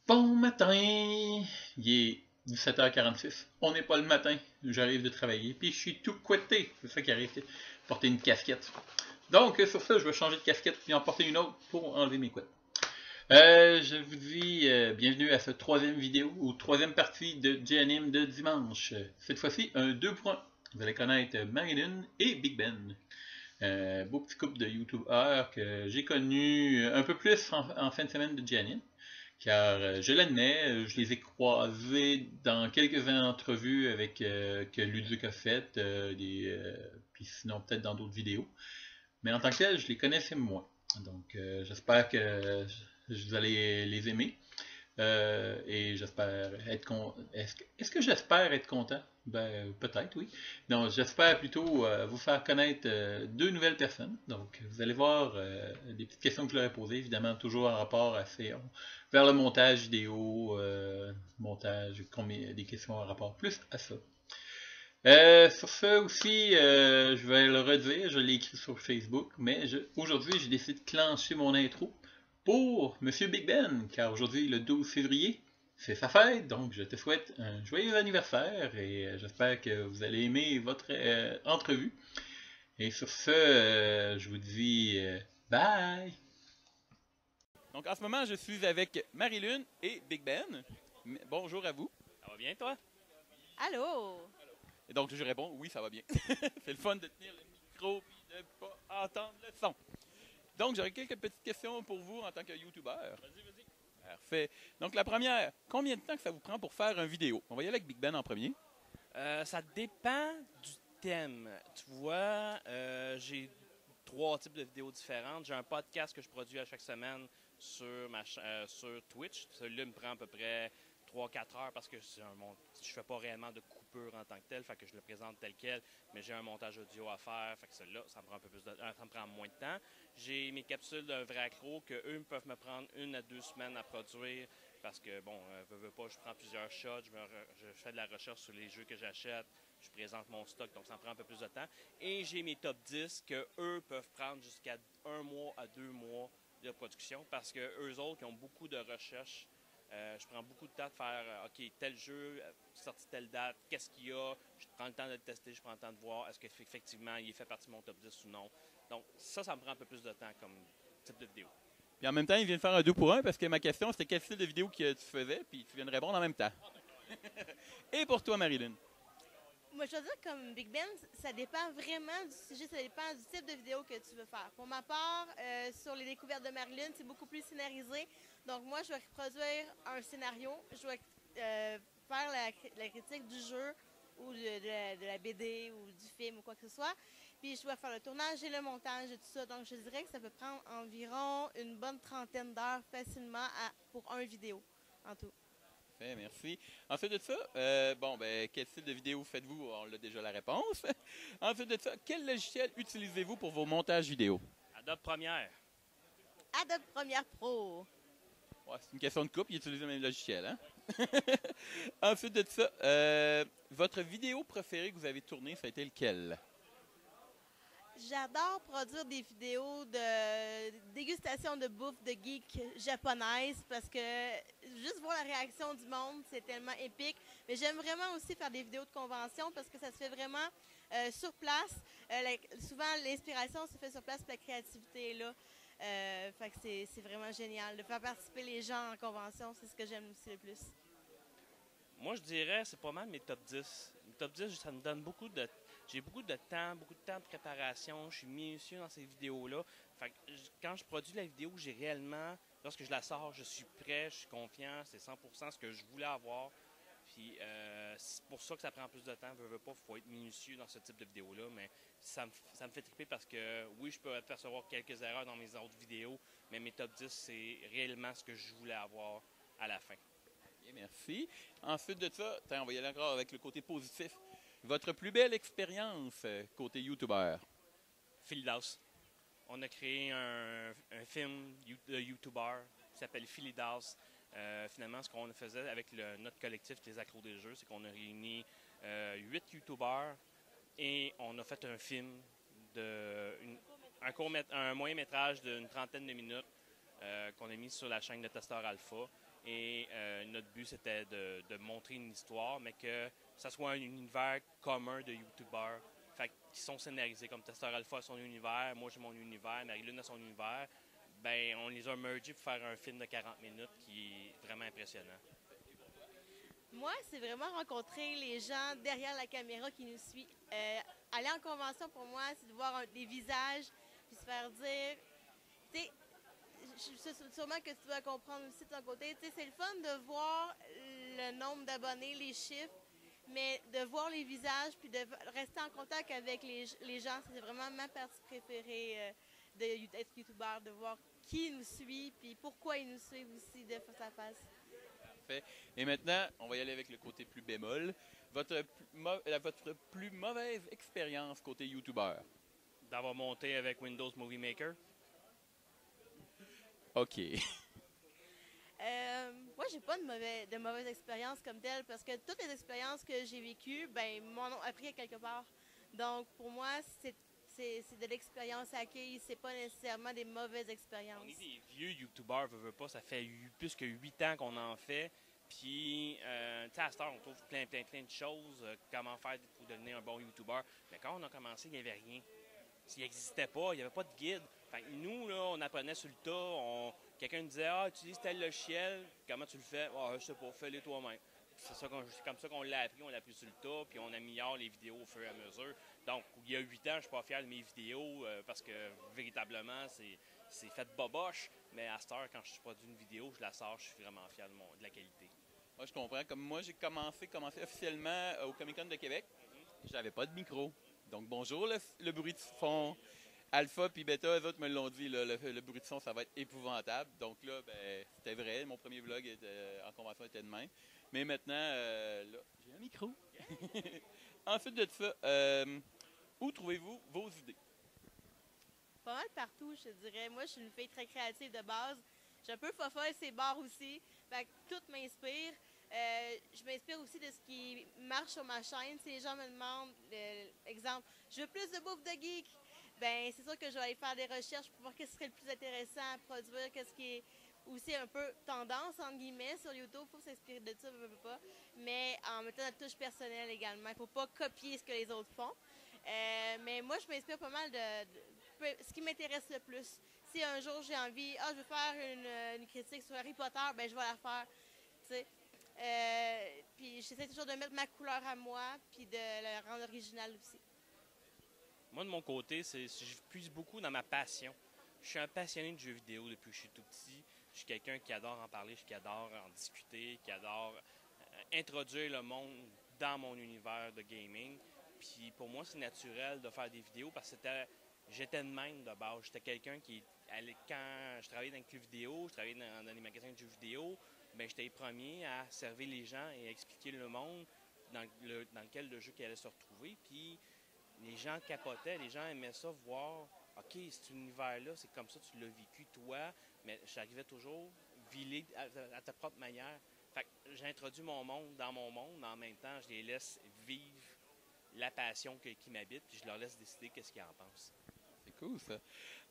Bon matin! Il est 17h46. On n'est pas le matin. J'arrive de travailler. Puis je suis tout couetté. C'est ça qui arrive. Porter une casquette. Donc, sur ça, je vais changer de casquette puis en porter une autre pour enlever mes couettes. Je vous dis bienvenue à cette troisième vidéo ou troisième partie de J-Anime de dimanche. Cette fois-ci, un 2 pour 1. Vous allez connaître Marilyn et Big Ben. Beau petit couple de youtubeurs que j'ai connu un peu plus en fin de semaine de J-Anime. Car je l'admets, je les ai croisés dans quelques entrevues avec que Luduc a faites, puis sinon peut-être dans d'autres vidéos. Mais en tant que tel, je les connaissais moins. Donc j'espère que vous allez les aimer. Et j'espère être content. Est-ce que j'espère être content? Ben, peut-être, oui. Donc, j'espère plutôt vous faire connaître deux nouvelles personnes. Donc, vous allez voir des petites questions que je leur ai posées, évidemment, toujours en rapport vers le montage vidéo, montage, des questions en rapport plus à ça. Sur ça aussi, je vais le redire, je l'ai écrit sur Facebook, mais aujourd'hui, j'ai décidé de clencher mon intro pour Monsieur Big Ben, car aujourd'hui, le 12 février, c'est sa fête, donc je te souhaite un joyeux anniversaire et j'espère que vous allez aimer votre entrevue. Et sur ce, je vous dis bye! Donc en ce moment, je suis avec Marilyn et Big Ben. Bonjour à vous. Ça va bien, toi? Allô? Et donc je réponds oui, ça va bien. C'est le fun de tenir le micro et de ne pas entendre le son. Donc j'aurais quelques petites questions pour vous en tant que youtubeur. Vas-y, vas-y. Parfait. Donc la première, combien de temps que ça vous prend pour faire une vidéo? On va y aller avec Big Ben en premier. Ça dépend du thème. Tu vois, j'ai trois types de vidéos différentes. J'ai un podcast que je produis à chaque semaine sur Twitch. Celui-là me prend à peu près 3-4 heures parce que je fais pas réellement de coupure en tant que tel, fait que je le présente tel quel, mais j'ai un montage audio à faire, fait que celui-là, ça me prend un peu plus ça me prend moins de temps. J'ai mes capsules d'un vrai accro que eux peuvent me prendre 1 à 2 semaines à produire parce que, bon, veux pas, je prends plusieurs shots, je fais de la recherche sur les jeux que j'achète, je présente mon stock, donc ça me prend un peu plus de temps. Et j'ai mes top 10 que eux peuvent prendre jusqu'à 1 mois à 2 mois de production parce que eux autres, ils ont beaucoup de recherches. Je prends beaucoup de temps de faire, OK, tel jeu, sorti telle date, qu'est-ce qu'il y a, je prends le temps de le tester, je prends le temps de voir est-ce qu'effectivement il fait partie de mon top 10 ou non. Donc ça me prend un peu plus de temps comme type de vidéo. Puis en même temps, il vient de faire un 2 pour 1 parce que ma question c'était quel style de vidéo que tu faisais, puis tu viens de répondre en même temps. Et pour toi, Marilyn? Moi, je veux dire, comme Big Ben, ça dépend vraiment du sujet, ça dépend du type de vidéo que tu veux faire. Pour ma part, sur les découvertes de Marilyn, c'est beaucoup plus scénarisé. Donc, moi, je vais reproduire un scénario, je vais faire la critique du jeu ou de la BD ou du film ou quoi que ce soit. Puis, je dois faire le tournage et le montage et tout ça. Donc, je dirais que ça peut prendre environ une bonne trentaine d'heures facilement pour un vidéo en tout. Parfait, merci. Ensuite de ça, quel style de vidéo faites-vous? On a déjà la réponse. Ensuite de ça, quel logiciel utilisez-vous pour vos montages vidéo? Adobe Premiere. Adobe Premiere Pro. Ouais, c'est une question de couple, ils utilisent le même logiciel, hein? Ensuite de ça, votre vidéo préférée que vous avez tournée, ça a été lequel? J'adore produire des vidéos de dégustation de bouffe de geek japonaise parce que juste voir la réaction du monde, c'est tellement épique. Mais j'aime vraiment aussi faire des vidéos de convention parce que ça se fait vraiment sur place. Souvent, l'inspiration se fait sur place, puis la créativité est là. Fait que c'est vraiment génial. De faire participer les gens en convention, c'est ce que j'aime aussi le plus. Moi, je dirais, c'est pas mal mes top 10. Mes top 10, ça me donne j'ai beaucoup de temps de préparation. Je suis minutieux dans ces vidéos-là. Fait que quand je produis la vidéo, lorsque je la sors, je suis prêt, je suis confiant, c'est 100% ce que je voulais avoir. Puis c'est pour ça que ça prend plus de temps. Veux pas, faut être minutieux dans ce type de vidéo-là, mais ça me fait triper parce que oui, je peux percevoir quelques erreurs dans mes autres vidéos, mais mes top 10, c'est réellement ce que je voulais avoir à la fin. Bien, merci. Ensuite de ça, on va y aller encore avec le côté positif. Votre plus belle expérience côté YouTuber? Philidas. On a créé un film de YouTuber qui s'appelle Philidas. Finalement, ce qu'on faisait avec notre collectif des accros des jeux, c'est qu'on a réuni 8 YouTubers et on a fait un film, un moyen métrage d'une trentaine de minutes qu'on a mis sur la chaîne de Testeur Alpha. Et notre but, c'était de montrer une histoire, mais que ça soit un univers commun de YouTubeurs. Fait qui sont scénarisés, comme Testeur Alpha a son univers, moi j'ai mon univers, Marie-Lune a son univers. Ben, on les a mergés pour faire un film de 40 minutes qui est vraiment impressionnant. Moi, c'est vraiment rencontrer les gens derrière la caméra qui nous suivent. Aller en convention, pour moi, c'est de voir des visages, puis se faire dire... Sûrement que tu dois comprendre aussi de ton côté. C'est le fun de voir le nombre d'abonnés, les chiffres, mais de voir les visages, puis de rester en contact avec les gens, c'est vraiment ma partie préférée d'être youtubeur, de voir qui nous suit, puis pourquoi ils nous suivent aussi de face à face. Parfait. Et maintenant, on va y aller avec le côté plus bémol. Votre plus mauvaise expérience côté youtubeur? D'avoir monté avec Windows Movie Maker. OK. Moi, j'ai pas de mauvaise expérience comme telle parce que toutes les expériences que j'ai vécues, ben, m'en ont appris à quelque part. Donc, pour moi, c'est de l'expérience acquise, c'est pas nécessairement des mauvaises expériences. On est des vieux youtubeurs, veut pas, ça fait plus que 8 ans qu'on en fait. Puis, tu sais, à cette heure, on trouve plein de choses, comment faire pour devenir un bon youtubeur. Mais quand on a commencé, il n'y avait rien. S'il n'existait pas, il n'y avait pas de guide. Fait que nous, là, on apprenait sur le tas. Quelqu'un nous disait, utilise tel logiciel, comment tu le fais? Ah, je sais pas, fais-le toi-même. C'est comme ça qu'on l'a appris, on l'a appris sur le tas, puis on améliore les vidéos au fur et à mesure. Donc, il y a 8 ans, je ne suis pas fier de mes vidéos parce que véritablement, c'est fait boboche. Mais à cette heure, quand je produis une vidéo, je la sors, je suis vraiment fier de la qualité. Moi, je comprends. Comme moi, j'ai commencé officiellement au Comic-Con de Québec. J'avais pas de micro. Donc, bonjour, le bruit de fond. Alpha puis Beta, eux autres me l'ont dit, le bruit de son, ça va être épouvantable. Donc là, ben, c'était vrai. Mon premier vlog en convention était de même. Mais maintenant, là, j'ai un micro. Ensuite de ça, où trouvez-vous vos idées? Pas mal partout, je te dirais. Moi, je suis une fille très créative de base. Je suis un peu fofolle, c'est barre aussi. Fait que tout m'inspire. Je m'inspire aussi de ce qui marche sur ma chaîne. Si les gens me demandent, exemple, je veux plus de bouffe de geek, ben c'est sûr que je vais aller faire des recherches pour voir ce qui serait le plus intéressant à produire, qu'est-ce qui est aussi un peu tendance, entre guillemets, sur YouTube. Il faut s'inspirer de ça, je veux pas. Mais en mettant notre touche personnelle également. Il ne faut pas copier ce que les autres font. Mais moi, je m'inspire pas mal de ce qui m'intéresse le plus. Si un jour j'ai envie, je veux faire une critique sur Harry Potter, ben je vais la faire. T'sais. Puis j'essaie toujours de mettre ma couleur à moi, puis de la rendre originale aussi. Moi, de mon côté, je puise beaucoup dans ma passion. Je suis un passionné de jeux vidéo depuis que je suis tout petit. Je suis quelqu'un qui adore en parler, qui adore en discuter, qui adore introduire le monde dans mon univers de gaming. Puis pour moi, c'est naturel de faire des vidéos parce que j'étais de même de base. J'étais quelqu'un qui, quand je travaillais dans les clubs vidéo, je travaillais dans les magasins de jeux vidéo, ben j'étais le premier à servir les gens et à expliquer le monde dans lequel le jeu qui allait se retrouver. Puis les gens capotaient, les gens aimaient ça, voir, OK, cet univers-là, c'est comme ça, tu l'as vécu, toi, mais j'arrivais toujours viler à ta propre manière. Fait que j'introduis mon monde dans mon monde, mais en même temps, je les laisse vivre la passion qui m'habite, puis je leur laisse décider qu'est-ce qu'ils en pensent. C'est cool, ça.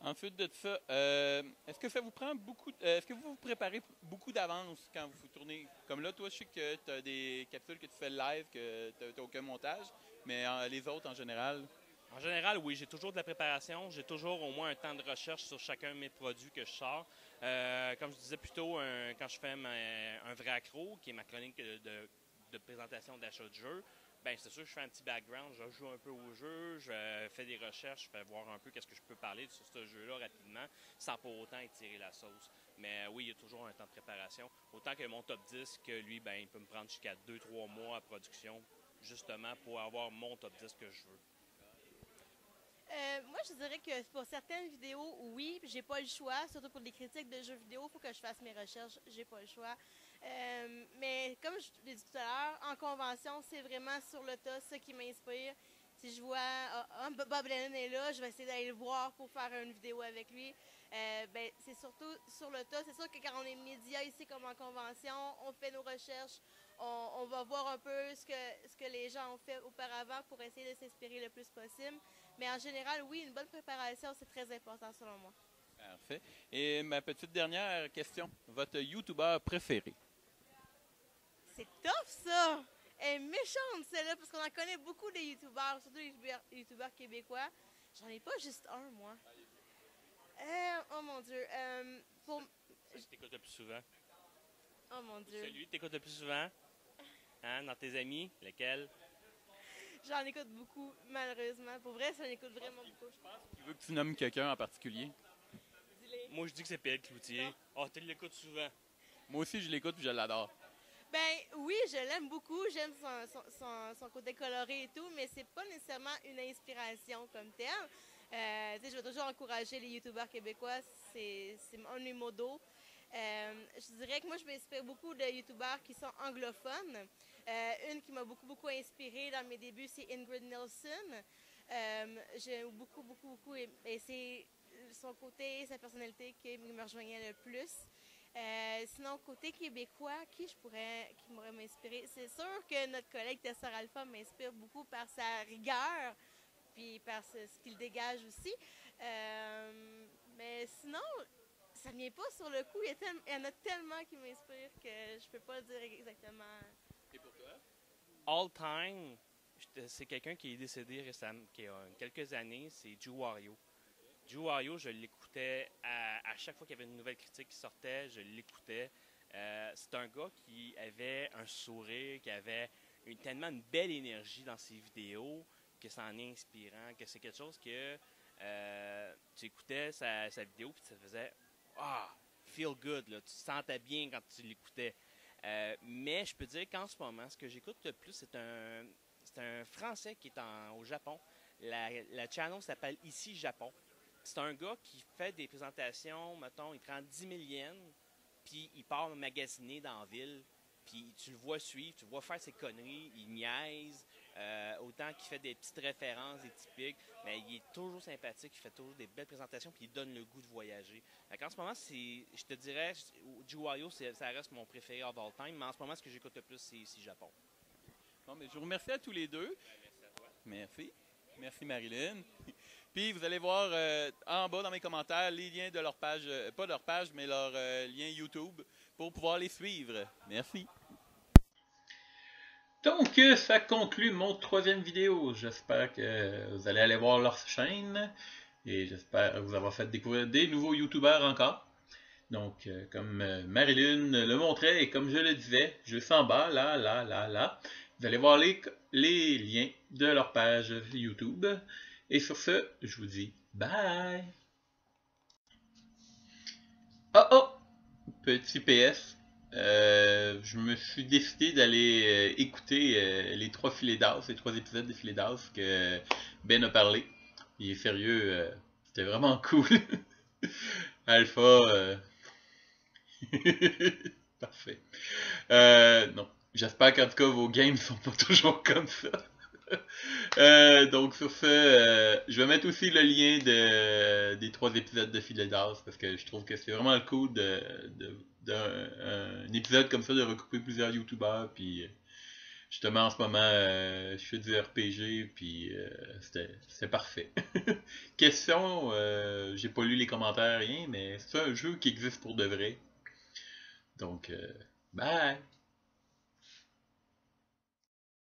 Ensuite de ça, est-ce que ça vous prend beaucoup... est-ce que vous vous préparez beaucoup d'avance quand vous tournez? Comme là, toi, je sais que tu as des capsules que tu fais live, que tu n'as aucun montage, mais les autres, en général... En général, oui, j'ai toujours de la préparation. J'ai toujours au moins un temps de recherche sur chacun de mes produits que je sors. Comme je disais plus tôt, quand je fais un vrai accro, qui est ma chronique de présentation d'achat de jeu, ben c'est sûr que je fais un petit background, je joue un peu au jeu, je fais des recherches, je fais voir un peu qu'est-ce que je peux parler sur ce jeu-là rapidement, sans pour autant étirer la sauce. Mais oui, il y a toujours un temps de préparation. Autant que mon top 10, que lui, ben il peut me prendre jusqu'à 2-3 mois à production, justement pour avoir mon top 10 que je veux. Moi, je dirais que pour certaines vidéos, oui, j'ai pas le choix. Surtout pour des critiques de jeux vidéo, il faut que je fasse mes recherches, j'ai pas le choix. Mais comme je l'ai dit tout à l'heure, en convention, c'est vraiment sur le tas ce qui m'inspire. Si je vois Bob Lennon est là, je vais essayer d'aller le voir pour faire une vidéo avec lui. Ben, c'est surtout sur le tas. C'est sûr que quand on est média ici comme en convention, on fait nos recherches, on va voir un peu ce que les gens ont fait auparavant pour essayer de s'inspirer le plus possible. Mais en général, oui, une bonne préparation, c'est très important selon moi. Parfait. Et ma petite dernière question. Votre YouTuber préféré? C'est tough, ça! Elle est méchante, celle-là, parce qu'on en connaît beaucoup des youtubeurs, surtout les youtubeurs québécois. J'en ai pas juste un, moi. Oh mon Dieu. Pour... Celui que t'écoutes le plus souvent. Oh mon Dieu. Celui que t'écoutes le plus souvent. Hein, dans tes amis, lequel? J'en écoute beaucoup, malheureusement. Pour vrai, j'en écoute vraiment beaucoup. Tu veux que tu nommes quelqu'un en particulier? Dis-les. Moi, je dis que c'est PL Cloutier. Ah, tu l'écoutes souvent. Moi aussi, je l'écoute et je l'adore. Ben oui, je l'aime beaucoup. J'aime son côté coloré et tout, mais c'est pas nécessairement une inspiration comme telle. Tu sais, je vais toujours encourager les youtubeurs québécois. C'est un de mes modos. Je dirais que moi, je m'inspire beaucoup de youtubeurs qui sont anglophones. Une qui m'a beaucoup inspirée dans mes débuts, c'est Ingrid Nilsson. J'ai beaucoup et c'est son côté, sa personnalité qui me rejoignait le plus. Sinon, côté québécois, qui m'aurait m'inspiré? C'est sûr que notre collègue Tessor Alpha m'inspire beaucoup par sa rigueur, puis par ce qu'il dégage aussi. Mais sinon, ça ne vient pas sur le coup. Il y en a tellement qui m'inspirent que je peux pas dire exactement. Et pour toi? All time, c'est quelqu'un qui est décédé récemment, qui a quelques années, c'est Drew Wario. Drew Wario, je l'écoutais à chaque fois qu'il y avait une nouvelle critique qui sortait, je l'écoutais. C'est un gars qui avait un sourire, qui avait tellement une belle énergie dans ses vidéos, que ça en est inspirant, que c'est quelque chose que tu écoutais sa vidéo puis ça faisait feel good, là. Tu te sentais bien quand tu l'écoutais. Mais je peux dire qu'en ce moment, ce que j'écoute le plus, c'est un Français qui est au Japon. La channel s'appelle Ici Japon. C'est un gars qui fait des présentations, mettons, il prend 10 000 yens, puis il part magasiner dans la ville, puis tu le vois suivre, tu le vois faire ses conneries, il niaise, autant qu'il fait des petites références, des typiques, mais il est toujours sympathique, il fait toujours des belles présentations, puis il donne le goût de voyager. En ce moment, je te dirais, Drew Wario, ça reste mon préféré of all time, mais en ce moment, ce que j'écoute le plus, c'est Ici Japon. Bon, mais je vous remercie à tous les deux. Merci à toi. Merci. Merci, Marilyn. Puis, vous allez voir en bas dans mes commentaires les liens de leur page, pas leur page, mais leur lien YouTube pour pouvoir les suivre. Merci. Donc, ça conclut mon 3e vidéo. J'espère que vous allez aller voir leur chaîne et j'espère vous avoir fait découvrir des nouveaux youtubeurs encore. Donc, comme Marilyn le montrait et comme je le disais, juste en bas, là, vous allez voir les liens de leur page YouTube. Et sur ce, je vous dis bye! Petit PS. Je me suis décidé d'aller écouter les 3 filets d'as, les 3 épisodes des filets d'as que Ben a parlé. Il est sérieux, c'était vraiment cool. Alpha, parfait. Non, j'espère qu'en tout cas vos games sont pas toujours comme ça. Donc sur ce, je vais mettre aussi le lien des 3 épisodes de Filet d'As parce que je trouve que c'est vraiment le cool d'un épisode comme ça de recouper plusieurs youtubeurs puis justement en ce moment je fais du RPG puis c'était parfait. Question, j'ai pas lu les commentaires rien mais c'est un jeu qui existe pour de vrai. Donc bye!